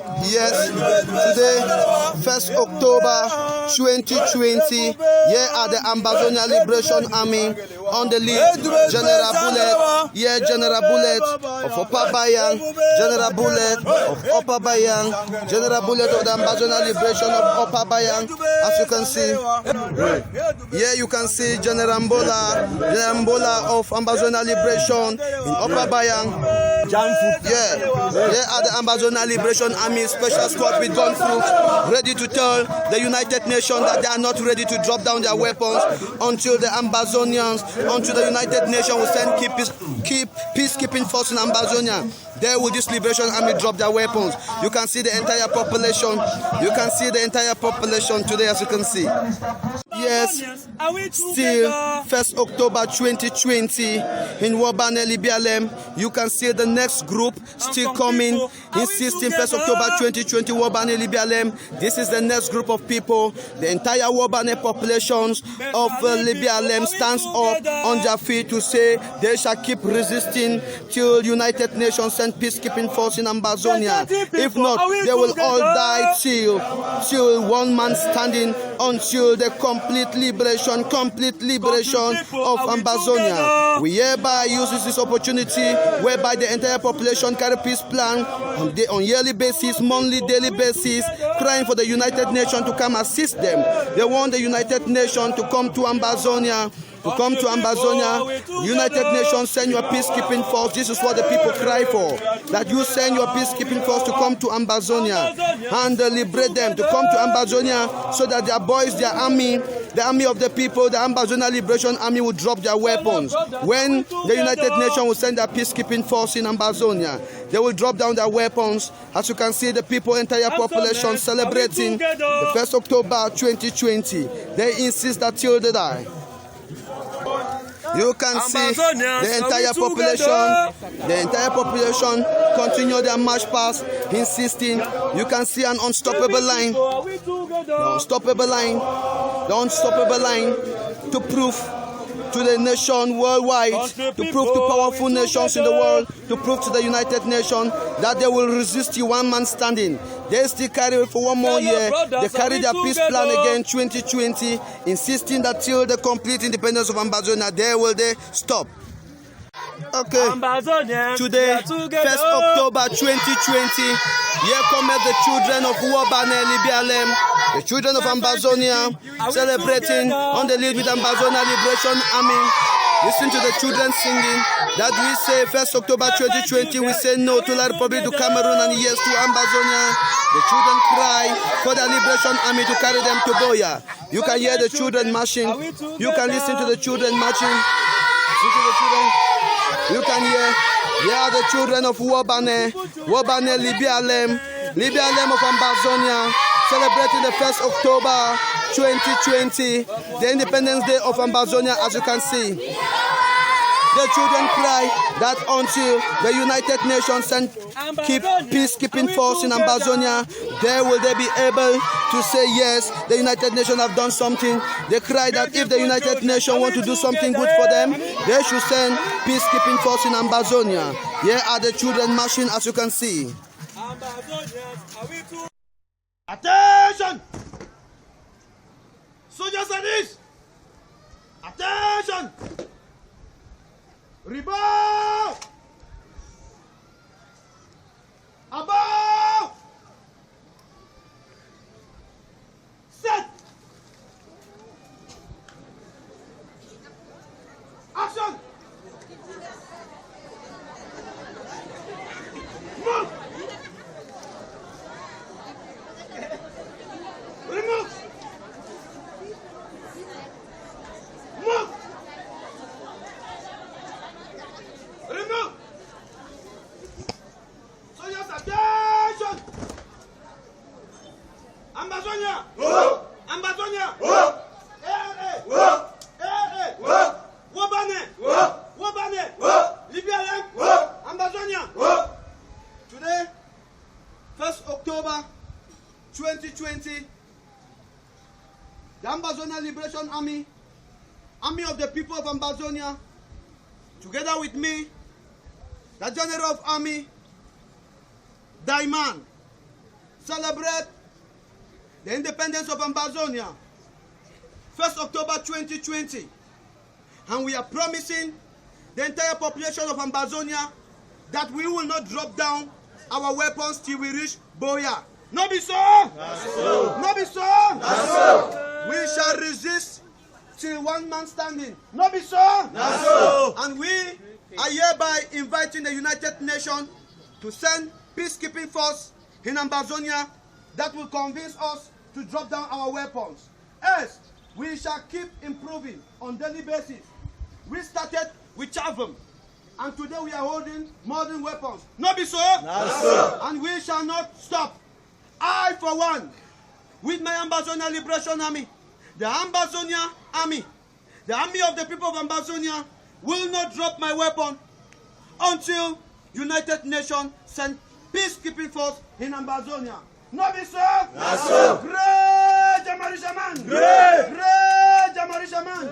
Yes, today, 1st October 2020, here at the Ambazonia Liberation Army, on the lead, General Bullet, here General Bullet of Upper Bayang, General Bullet of Upper Bayang, General Bullet of the Ambazonia Liberation of Upper Bayang, as you can see. Here you can see General Mbola of Ambazonia Liberation in Upper Bayang. Yeah, here at the Ambazonia Liberation Army Special Squad with gun fruit, ready to tell the United Nations that they are not ready to drop down their weapons until the Ambazonians, until the United Nations will send peacekeeping force in Ambazonia. There will this Liberation Army drop their weapons. You can see the entire population. You can see the entire population today, as you can see. Yes, still 1st October 2020 in Wabane Libialem. You can see the next group still coming. Insisting 1st October 2020 Wabane Libialem. This is the next group of people. The entire Wabane populations of Libialem stands up on their feet to say they shall keep resisting till United Nations send peacekeeping force in Ambazonia. If not, they will all die till one man standing until the complete liberation of Ambazonia. We hereby use this opportunity whereby the entire population carry peace plan on yearly basis, monthly, daily basis, crying for the United Nations to come assist them. They want the United Nations to come to Ambazonia. United Nations, send your peacekeeping force. This is what the people cry for. That you send your peacekeeping force to come to Ambazonia and liberate them, to come to Ambazonia so that their boys, their army, the army of the people, the Ambazonia Liberation Army will drop their weapons. When the United Nations will send their peacekeeping force in Ambazonia, they will drop down their weapons. As you can see, the people, entire population celebrating the 1st October 2020. They insist that till they die. You can see the entire population continue their march past, insisting. You can see an unstoppable line, the unstoppable line to prove to the nation worldwide, to prove to powerful nations in the world, to prove to the United Nations that they will resist you one man standing. They still carry for one more year. They carry their peace plan again 2020, insisting that till the complete independence of Ambazonia, there will they stop. Okay, today, 1st October 2020, here come the children of Wabane Libialem, the children of Ambazonia, celebrating on the lead with Ambazonia Liberation Army. Listen to the children singing that we say 1st October 2020, we say no to La Republic, to Cameroon, and yes to Ambazonia. The children cry for the Liberation Army to carry them to Boya. You can hear the children marching. You can listen to the children marching. Listen to the children. You can hear the children of Wabane Libialem of Ambazonia, celebrating the 1st October 2020, the Independence Day of Ambazonia, as you can see. The children cry that until the United Nations send peacekeeping force in Ambazonia, there will they be able to say yes, the United Nations have done something. They cry that if the United Nations want to do something good for them, they should send peacekeeping force in Ambazonia. Here are the children marching, as you can see. Attention! Soldiers at this! Attention! Rebound! Above! Set! Action! Move! Remove! Move! Remove! Soldiers, attention! Ambazonia! Ambazonia! Wabane! Libialem! Ambazonia! Today, 1st October 2020, the Ambazonia Liberation Army, Army of the People of Ambazonia, together with me, the General of Army, Daiman, celebrate the independence of Ambazonia, 1st October 2020. And we are promising the entire population of Ambazonia that we will not drop down our weapons till we reach Buea. No be so? No be so? We shall resist till one man standing. No be so? And we are hereby inviting the United Nations to send peacekeeping force in Ambazonia that will convince us to drop down our weapons. Yes, we shall keep improving on daily basis. We started with Chavum, and today we are holding modern weapons. No be so? And we shall not stop. I, for one, with my Ambazonia Liberation Army, the Ambazonia Army, the army of the people of Ambazonia, will not drop my weapon until United Nations send peacekeeping force in Ambazonia. No be so? Great Jamarisha man! Great Jamarisha man!